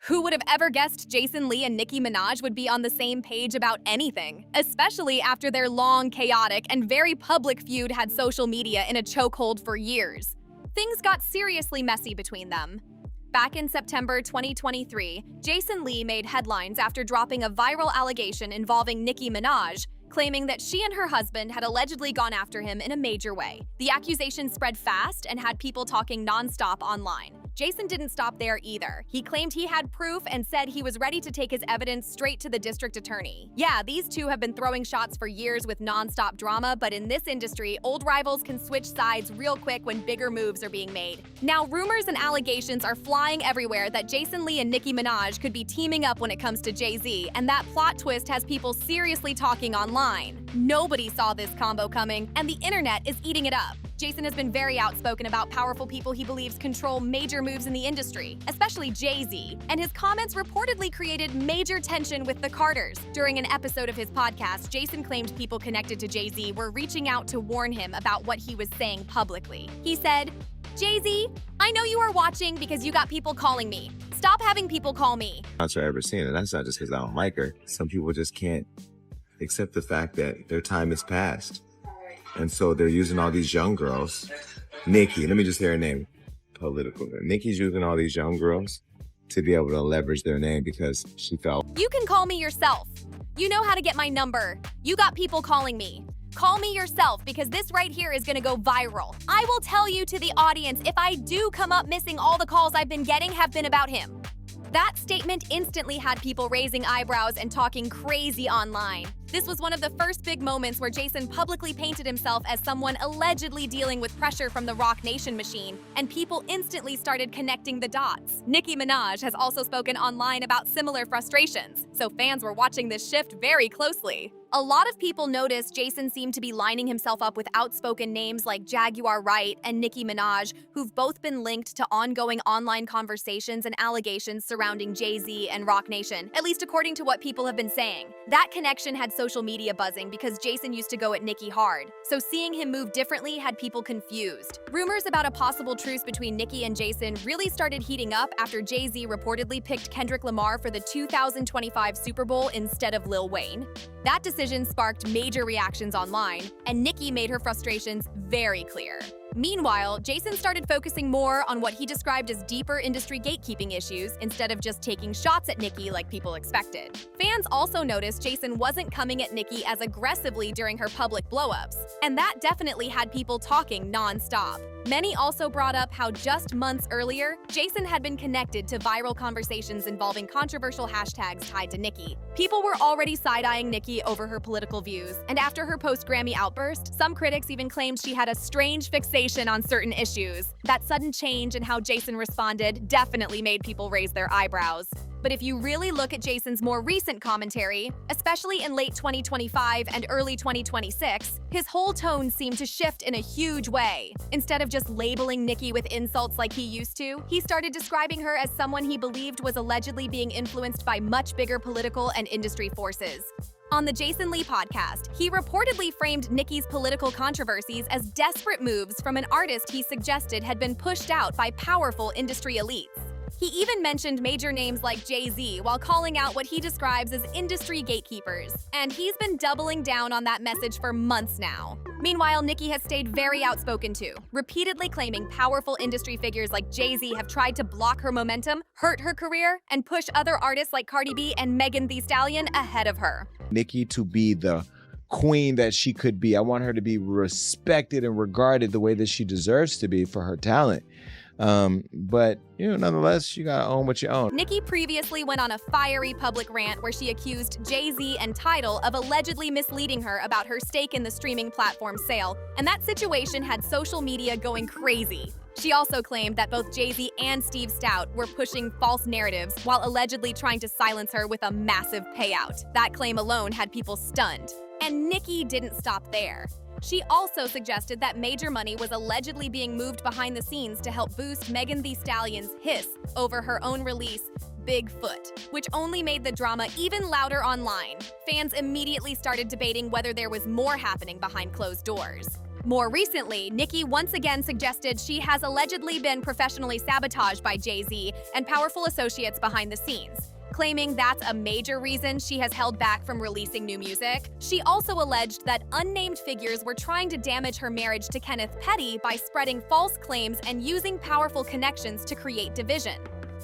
Who would have ever guessed Jason Lee and Nicki Minaj would be on the same page about anything? Especially after their long, chaotic, and very public feud had social media in a chokehold for years. Things got seriously messy between them. Back in September 2023, Jason Lee made headlines after dropping a viral allegation involving Nicki Minaj, claiming that she and her husband had allegedly gone after him in a major way. The accusation spread fast and had people talking nonstop online. Jason didn't stop there either. He claimed he had proof and said he was ready to take his evidence straight to the district attorney. Yeah, these two have been throwing shots for years with nonstop drama, but in this industry, old rivals can switch sides real quick when bigger moves are being made. Now, rumors and allegations are flying everywhere that Jason Lee and Nicki Minaj could be teaming up when it comes to Jay-Z, and that plot twist has people seriously talking online. Nobody saw this combo coming, and the internet is eating it up. Jason has been very outspoken about powerful people he believes control major moves in the industry, especially Jay-Z, and his comments reportedly created major tension with the Carters. During an episode of his podcast, Jason claimed people connected to Jay-Z were reaching out to warn him about what he was saying publicly. He said, "Jay-Z, I know you are watching because you got people calling me. Stop having people call me." I've ever seen it. That's not just because I don't like her. Some people just can't accept the fact that their time has passed. And so they're using all these young girls. Nicki, let me just hear her name. Political. Nicki's using all these young girls to be able to leverage their name because she felt. "You can call me yourself. You know how to get my number. You got people calling me. Call me yourself because this right here is gonna go viral. I will tell you to the audience if I do come up missing, all the calls I've been getting have been about him." That statement instantly had people raising eyebrows and talking crazy online. This was one of the first big moments where Jason publicly painted himself as someone allegedly dealing with pressure from the Roc Nation machine, and people instantly started connecting the dots. Nicki Minaj has also spoken online about similar frustrations, so fans were watching this shift very closely. A lot of people noticed Jason seemed to be lining himself up with outspoken names like Jaguar Wright and Nicki Minaj, who've both been linked to ongoing online conversations and allegations surrounding Jay-Z and Roc Nation, at least according to what people have been saying. That connection had social media buzzing because Jason used to go at Nicki hard, so seeing him move differently had people confused. Rumors about a possible truce between Nicki and Jason really started heating up after Jay-Z reportedly picked Kendrick Lamar for the 2025 Super Bowl instead of Lil Wayne. That decision sparked major reactions online, and Nicki made her frustrations very clear. Meanwhile, Jason started focusing more on what he described as deeper industry gatekeeping issues instead of just taking shots at Nicki like people expected. Fans also noticed Jason wasn't coming at Nicki as aggressively during her public blowups, and that definitely had people talking nonstop. Many also brought up how just months earlier, Jason had been connected to viral conversations involving controversial hashtags tied to Nicki. People were already side-eyeing Nicki over her political views, and after her post-Grammy outburst, some critics even claimed she had a strange fixation on certain issues. That sudden change in how Jason responded definitely made people raise their eyebrows. But if you really look at Jason's more recent commentary, especially in late 2025 and early 2026, his whole tone seemed to shift in a huge way. Instead of just labeling Nicki with insults like he used to, he started describing her as someone he believed was allegedly being influenced by much bigger political and industry forces. On the Jason Lee podcast, he reportedly framed Nicki's political controversies as desperate moves from an artist he suggested had been pushed out by powerful industry elites. He even mentioned major names like Jay-Z while calling out what he describes as industry gatekeepers, and he's been doubling down on that message for months now. Meanwhile, Nicki has stayed very outspoken too, repeatedly claiming powerful industry figures like Jay-Z have tried to block her momentum, hurt her career, and push other artists like Cardi B and Megan Thee Stallion ahead of her. Nicki to be the queen that she could be. I want her to be respected and regarded the way that she deserves to be for her talent. But, nonetheless, you gotta own what you own. Nicki previously went on a fiery public rant where she accused Jay-Z and Tidal of allegedly misleading her about her stake in the streaming platform sale, and that situation had social media going crazy. She also claimed that both Jay-Z and Steve Stoute were pushing false narratives while allegedly trying to silence her with a massive payout. That claim alone had people stunned. And Nicki didn't stop there. She also suggested that major money was allegedly being moved behind the scenes to help boost Megan Thee Stallion's hiss over her own release, Bigfoot, which only made the drama even louder online. Fans immediately started debating whether there was more happening behind closed doors. More recently, Nicki once again suggested she has allegedly been professionally sabotaged by Jay-Z and powerful associates behind the scenes, claiming that's a major reason she has held back from releasing new music. She also alleged that unnamed figures were trying to damage her marriage to Kenneth Petty by spreading false claims and using powerful connections to create division.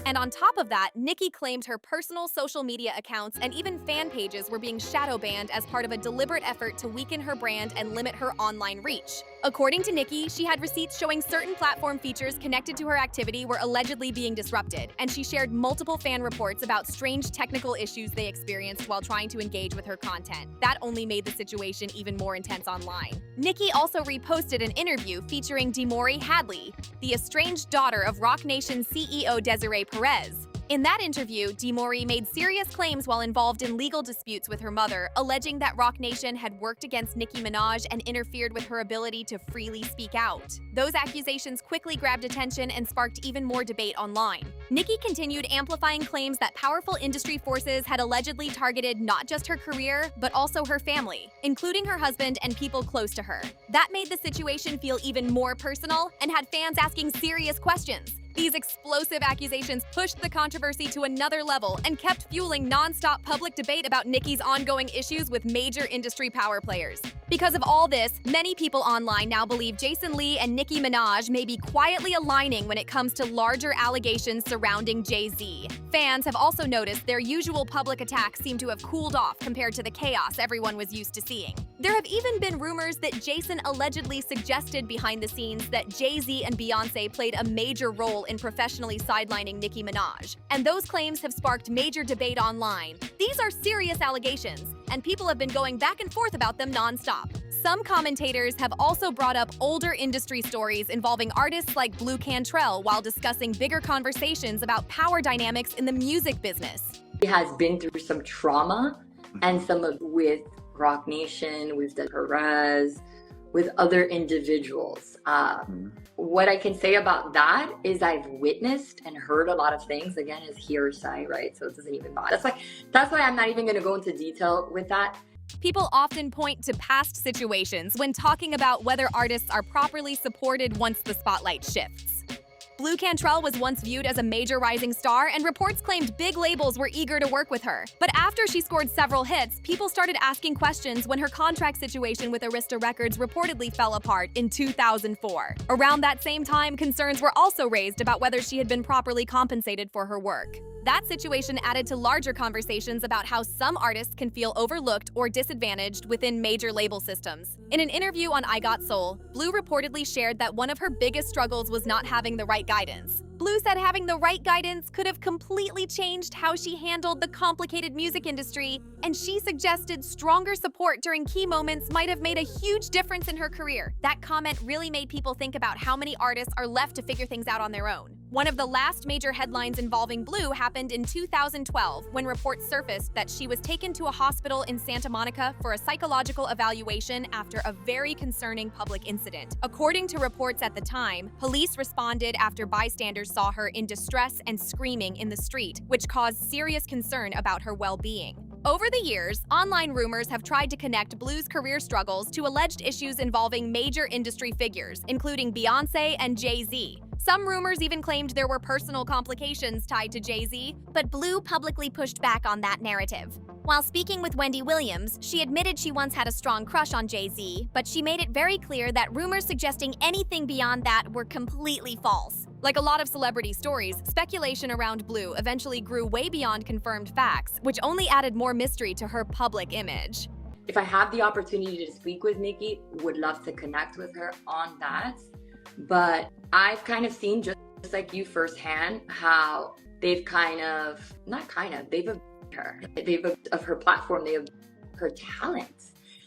And on top of that, Nicki claimed her personal social media accounts and even fan pages were being shadow banned as part of a deliberate effort to weaken her brand and limit her online reach. According to Nicki, she had receipts showing certain platform features connected to her activity were allegedly being disrupted, and she shared multiple fan reports about strange technical issues they experienced while trying to engage with her content. That only made the situation even more intense online. Nicki also reposted an interview featuring Demore Hadley, the estranged daughter of Roc Nation CEO Desiree Perez. In that interview, Demore made serious claims while involved in legal disputes with her mother, alleging that Roc Nation had worked against Nicki Minaj and interfered with her ability to freely speak out. Those accusations quickly grabbed attention and sparked even more debate online. Nicki continued amplifying claims that powerful industry forces had allegedly targeted not just her career, but also her family, including her husband and people close to her. That made the situation feel even more personal and had fans asking serious questions. These explosive accusations pushed the controversy to another level and kept fueling non-stop public debate about Nicki's ongoing issues with major industry power players. Because of all this, many people online now believe Jason Lee and Nicki Minaj may be quietly aligning when it comes to larger allegations surrounding Jay-Z. Fans have also noticed their usual public attacks seem to have cooled off compared to the chaos everyone was used to seeing. There have even been rumors that Jason allegedly suggested behind the scenes that Jay-Z and Beyoncé played a major role in professionally sidelining Nicki Minaj, and those claims have sparked major debate online. These are serious allegations, and people have been going back and forth about them non-stop. Some commentators have also brought up older industry stories involving artists like Blue Cantrell while discussing bigger conversations about power dynamics in the music business. She has been through some trauma, and some of with Roc Nation, with the Perez, with other individuals. What I can say about that is I've witnessed and heard a lot of things. Again, is hearsay, right? So it doesn't even bother. That's why I'm not even going to go into detail with that. People often point to past situations when talking about whether artists are properly supported once the spotlight shifts. Blue Cantrell was once viewed as a major rising star, and reports claimed big labels were eager to work with her. But after she scored several hits, people started asking questions when her contract situation with Arista Records reportedly fell apart in 2004. Around that same time, concerns were also raised about whether she had been properly compensated for her work. That situation added to larger conversations about how some artists can feel overlooked or disadvantaged within major label systems. In an interview on I Got Soul, Blue reportedly shared that one of her biggest struggles was not having the right guidance. Blue said having the right guidance could have completely changed how she handled the complicated music industry, and she suggested stronger support during key moments might have made a huge difference in her career. That comment really made people think about how many artists are left to figure things out on their own. One of the last major headlines involving Blue happened in 2012 when reports surfaced that she was taken to a hospital in Santa Monica for a psychological evaluation after a very concerning public incident. According to reports at the time, police responded after bystanders saw her in distress and screaming in the street, which caused serious concern about her well-being. Over the years, online rumors have tried to connect Blue's career struggles to alleged issues involving major industry figures, including Beyoncé and Jay-Z. Some rumors even claimed there were personal complications tied to Jay-Z, but Blue publicly pushed back on that narrative. While speaking with Wendy Williams, she admitted she once had a strong crush on Jay-Z, but she made it very clear that rumors suggesting anything beyond that were completely false. Like a lot of celebrity stories, speculation around Blue eventually grew way beyond confirmed facts, which only added more mystery to her public image. If I have the opportunity to speak with Nicki, would love to connect with her on that. But I've kind of seen, just like you firsthand, how they've they've her. They've of her platform, they have her talent.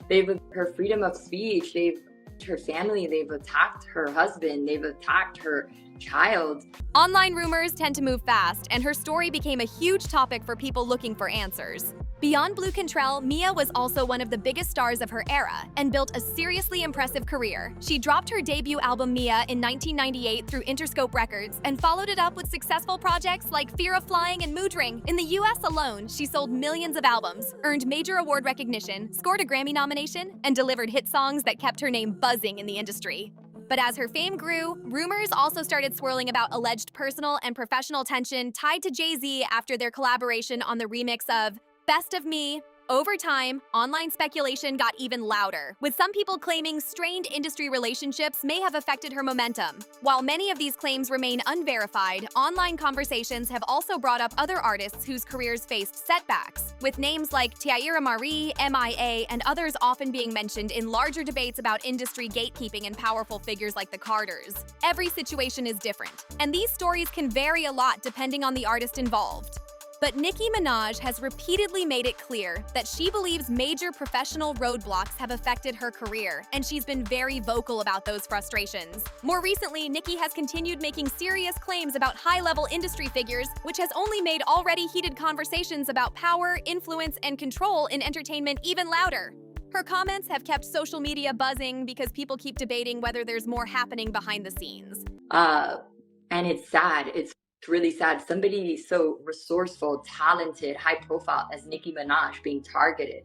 They've her freedom of speech, they've her family, they've attacked her husband, they've attacked her child. Online rumors tend to move fast, and her story became a huge topic for people looking for answers. Beyond Blue Cantrell, Mia was also one of the biggest stars of her era and built a seriously impressive career. She dropped her debut album Mia in 1998 through Interscope Records and followed it up with successful projects like Fear of Flying and Mood Ring. In the US alone, she sold millions of albums, earned major award recognition, scored a Grammy nomination, and delivered hit songs that kept her name buzzing in the industry. But as her fame grew, rumors also started swirling about alleged personal and professional tension tied to Jay-Z after their collaboration on the remix of Best of Me. Over time, online speculation got even louder, with some people claiming strained industry relationships may have affected her momentum. While many of these claims remain unverified, online conversations have also brought up other artists whose careers faced setbacks, with names like Tiara Marie, MIA, and others often being mentioned in larger debates about industry gatekeeping and powerful figures like the Carters. Every situation is different, and these stories can vary a lot depending on the artist involved. But Nicki Minaj has repeatedly made it clear that she believes major professional roadblocks have affected her career, and she's been very vocal about those frustrations. More recently, Nicki has continued making serious claims about high-level industry figures, which has only made already heated conversations about power, influence, and control in entertainment even louder. Her comments have kept social media buzzing because people keep debating whether there's more happening behind the scenes. And it's sad. It's really sad. Somebody so resourceful, talented, high profile as Nicki Minaj being targeted.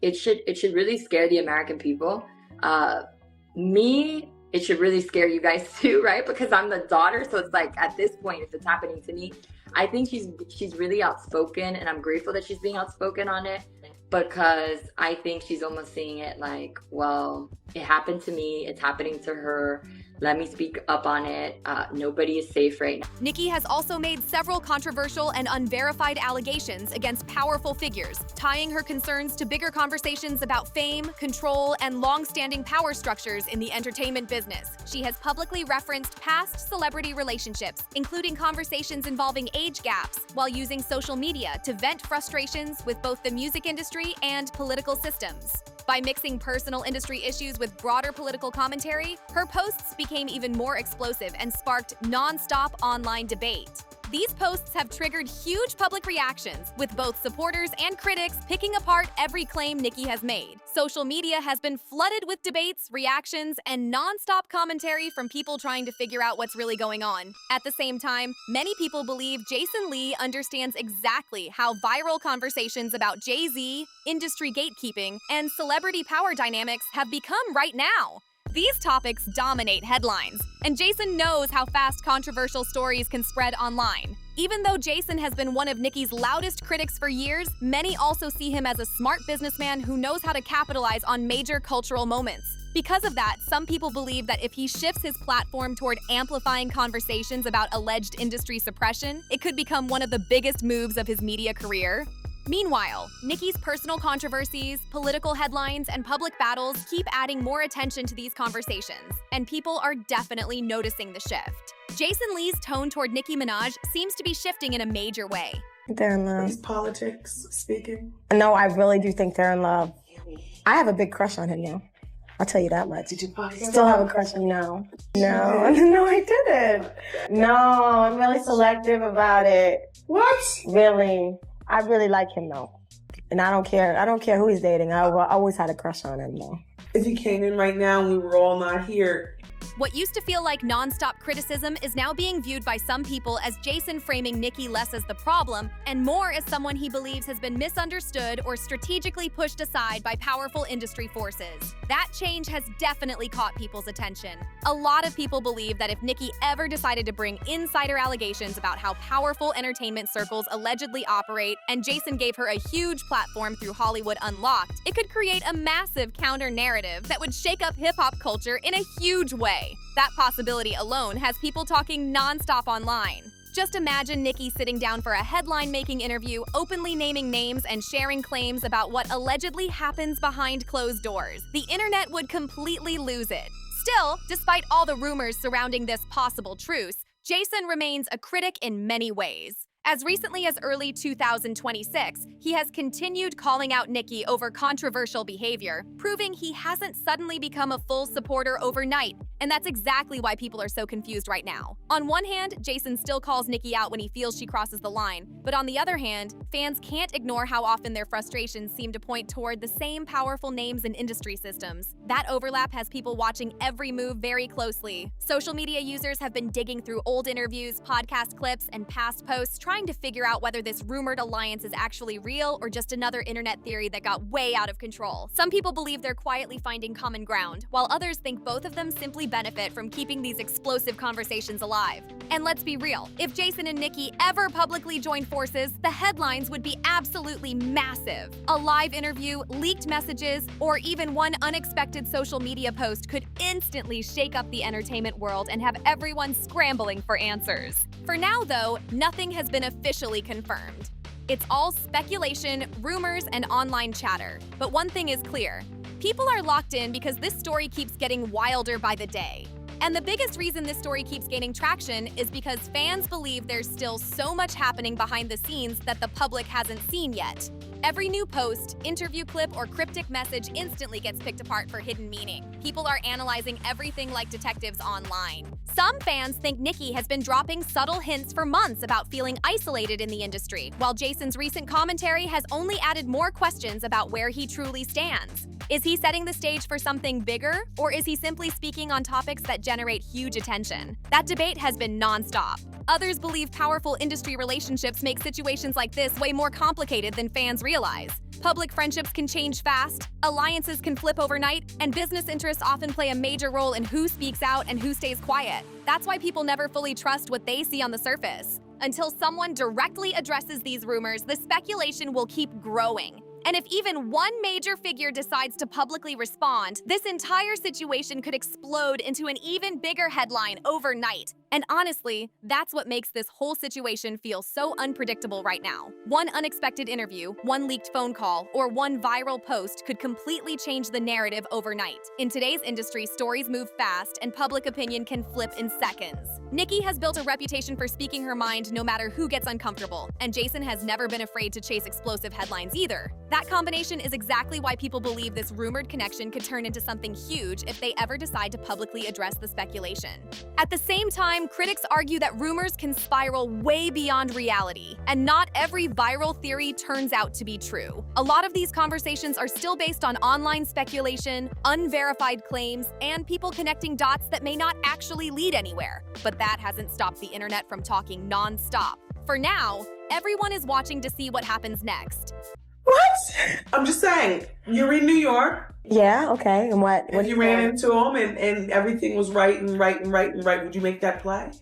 It should really scare the American people. It should really scare you guys too, right? Because I'm the daughter, so it's like at this point, if it's happening to me, I think she's really outspoken, and I'm grateful that she's being outspoken on it, because I think she's almost seeing it like, well, it happened to me, it's happening to her. Let me speak up on it. Nobody is safe right now. Nicki has also made several controversial and unverified allegations against powerful figures, tying her concerns to bigger conversations about fame, control, and long-standing power structures in the entertainment business. She has publicly referenced past celebrity relationships, including conversations involving age gaps, while using social media to vent frustrations with both the music industry and political systems. By mixing personal industry issues with broader political commentary, her posts became even more explosive and sparked non-stop online debate. These posts have triggered huge public reactions, with both supporters and critics picking apart every claim Nicki has made. Social media has been flooded with debates, reactions, and non-stop commentary from people trying to figure out what's really going on. At the same time, many people believe Jason Lee understands exactly how viral conversations about Jay-Z, industry gatekeeping, and celebrity power dynamics have become right now. These topics dominate headlines, and Jason knows how fast controversial stories can spread online. Even though Jason has been one of Nicki's loudest critics for years, many also see him as a smart businessman who knows how to capitalize on major cultural moments. Because of that, some people believe that if he shifts his platform toward amplifying conversations about alleged industry suppression, it could become one of the biggest moves of his media career. Meanwhile, Nicki's personal controversies, political headlines, and public battles keep adding more attention to these conversations, and people are definitely noticing the shift. Jason Lee's tone toward Nicki Minaj seems to be shifting in a major way. They're in love. Is politics speaking? No, I really do think they're in love. I have a big crush on him now. I'll tell you that much. Did you pocket? Still have a crush on no, I didn't. No, I'm really selective about it. What? Really. I really like him though. And I don't care who he's dating. I always had a crush on him though. If he came in right now and we were all not here, What used to feel like non-stop criticism is now being viewed by some people as Jason framing Nicki less as the problem and more as someone he believes has been misunderstood or strategically pushed aside by powerful industry forces. That change has definitely caught people's attention. A lot of people believe that if Nicki ever decided to bring insider allegations about how powerful entertainment circles allegedly operate, and Jason gave her a huge platform through Hollywood Unlocked, it could create a massive counter-narrative that would shake up hip-hop culture in a huge way. That possibility alone has people talking non-stop online. Just imagine Nicki sitting down for a headline-making interview, openly naming names and sharing claims about what allegedly happens behind closed doors. The internet would completely lose it. Still, despite all the rumors surrounding this possible truce, Jason remains a critic in many ways. As recently as early 2026, he has continued calling out Nicki over controversial behavior, proving he hasn't suddenly become a full supporter overnight. And that's exactly why people are so confused right now. On one hand, Jason still calls Nicki out when he feels she crosses the line, but on the other hand, fans can't ignore how often their frustrations seem to point toward the same powerful names and industry systems. That overlap has people watching every move very closely. Social media users have been digging through old interviews, podcast clips, and past posts trying to figure out whether this rumored alliance is actually real or just another internet theory that got way out of control. Some people believe they're quietly finding common ground, while others think both of them simply benefit from keeping these explosive conversations alive. And let's be real, if Jason and Nicki ever publicly joined forces, the headlines would be absolutely massive. A live interview, leaked messages, or even one unexpected social media post could instantly shake up the entertainment world and have everyone scrambling for answers. For now, though, nothing has been officially confirmed. It's all speculation, rumors, and online chatter. But one thing is clear. People are locked in because this story keeps getting wilder by the day. And the biggest reason this story keeps gaining traction is because fans believe there's still so much happening behind the scenes that the public hasn't seen yet. Every new post, interview clip, or cryptic message instantly gets picked apart for hidden meaning. People are analyzing everything like detectives online. Some fans think Nicki has been dropping subtle hints for months about feeling isolated in the industry, while Jason's recent commentary has only added more questions about where he truly stands. Is he setting the stage for something bigger, or is he simply speaking on topics that generate huge attention? That debate has been nonstop. Others believe powerful industry relationships make situations like this way more complicated than fans realize. Public friendships can change fast, alliances can flip overnight, and business interests often play a major role in who speaks out and who stays quiet. That's why people never fully trust what they see on the surface. Until someone directly addresses these rumors, the speculation will keep growing. And if even one major figure decides to publicly respond, this entire situation could explode into an even bigger headline overnight. And honestly, that's what makes this whole situation feel so unpredictable right now. One unexpected interview, one leaked phone call, or one viral post could completely change the narrative overnight. In today's industry, stories move fast, and public opinion can flip in seconds. Nicki has built a reputation for speaking her mind no matter who gets uncomfortable, and Jason has never been afraid to chase explosive headlines either. That combination is exactly why people believe this rumored connection could turn into something huge if they ever decide to publicly address the speculation. At the same time, critics argue that rumors can spiral way beyond reality, and not every viral theory turns out to be true. A lot of these conversations are still based on online speculation, unverified claims, and people connecting dots that may not actually lead anywhere. But that hasn't stopped the internet from talking non-stop. For now, everyone is watching to see what happens next. What? I'm just saying, you're in New York. Yeah, okay. And what If you ran into him and everything was right, would you make that play?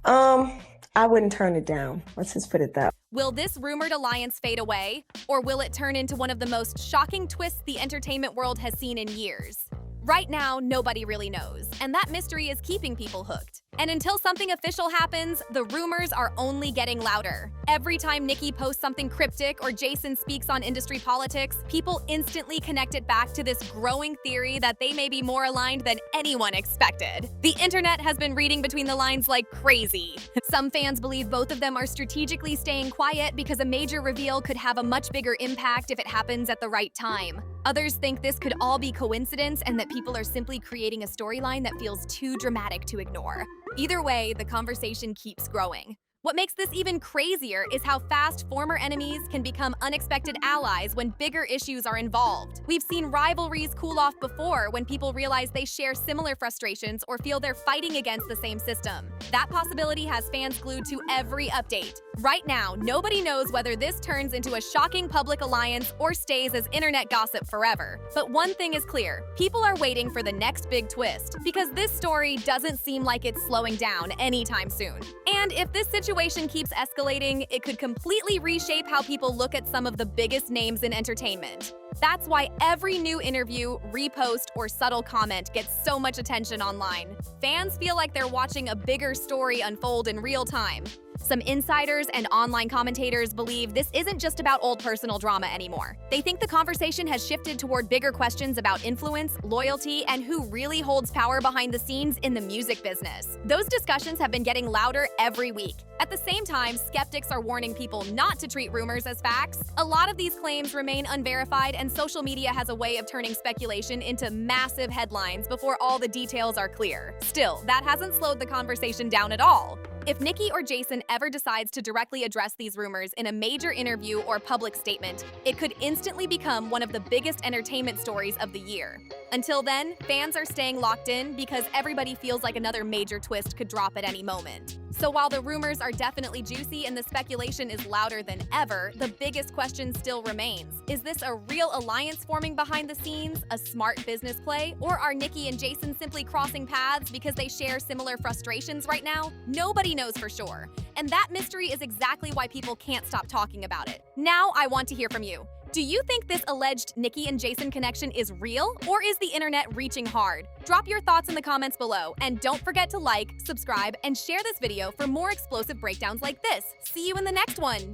I wouldn't turn it down. Let's just put it that way. Will this rumored alliance fade away, or will it turn into one of the most shocking twists the entertainment world has seen in years? Right now, nobody really knows, and that mystery is keeping people hooked. And until something official happens, the rumors are only getting louder. Every time Nicki posts something cryptic or Jason speaks on industry politics, people instantly connect it back to this growing theory that they may be more aligned than anyone expected. The internet has been reading between the lines like crazy. Some fans believe both of them are strategically staying quiet because a major reveal could have a much bigger impact if it happens at the right time. Others think this could all be coincidence and that people are simply creating a storyline that feels too dramatic to ignore. Either way, the conversation keeps growing. What makes this even crazier is how fast former enemies can become unexpected allies when bigger issues are involved. We've seen rivalries cool off before when people realize they share similar frustrations or feel they're fighting against the same system. That possibility has fans glued to every update. Right now, nobody knows whether this turns into a shocking public alliance or stays as internet gossip forever. But one thing is clear, people are waiting for the next big twist, because this story doesn't seem like it's slowing down anytime soon. And if this situation keeps escalating, it could completely reshape how people look at some of the biggest names in entertainment. That's why every new interview, repost, or subtle comment gets so much attention online. Fans feel like they're watching a bigger story unfold in real time. Some insiders and online commentators believe this isn't just about old personal drama anymore. They think the conversation has shifted toward bigger questions about influence, loyalty, and who really holds power behind the scenes in the music business. Those discussions have been getting louder every week. At the same time, skeptics are warning people not to treat rumors as facts. A lot of these claims remain unverified, and social media has a way of turning speculation into massive headlines before all the details are clear. Still, that hasn't slowed the conversation down at all. If Nicki or Jason ever decides to directly address these rumors in a major interview or public statement, it could instantly become one of the biggest entertainment stories of the year. Until then, fans are staying locked in because everybody feels like another major twist could drop at any moment. So while the rumors are definitely juicy and the speculation is louder than ever, the biggest question still remains. Is this a real alliance forming behind the scenes, a smart business play, or are Nicki and Jason simply crossing paths because they share similar frustrations right now? Nobody knows for sure. And that mystery is exactly why people can't stop talking about it. Now I want to hear from you. Do you think this alleged Nicki and Jason connection is real, or is the internet reaching hard? Drop your thoughts in the comments below, and don't forget to like, subscribe, and share this video for more explosive breakdowns like this. See you in the next one!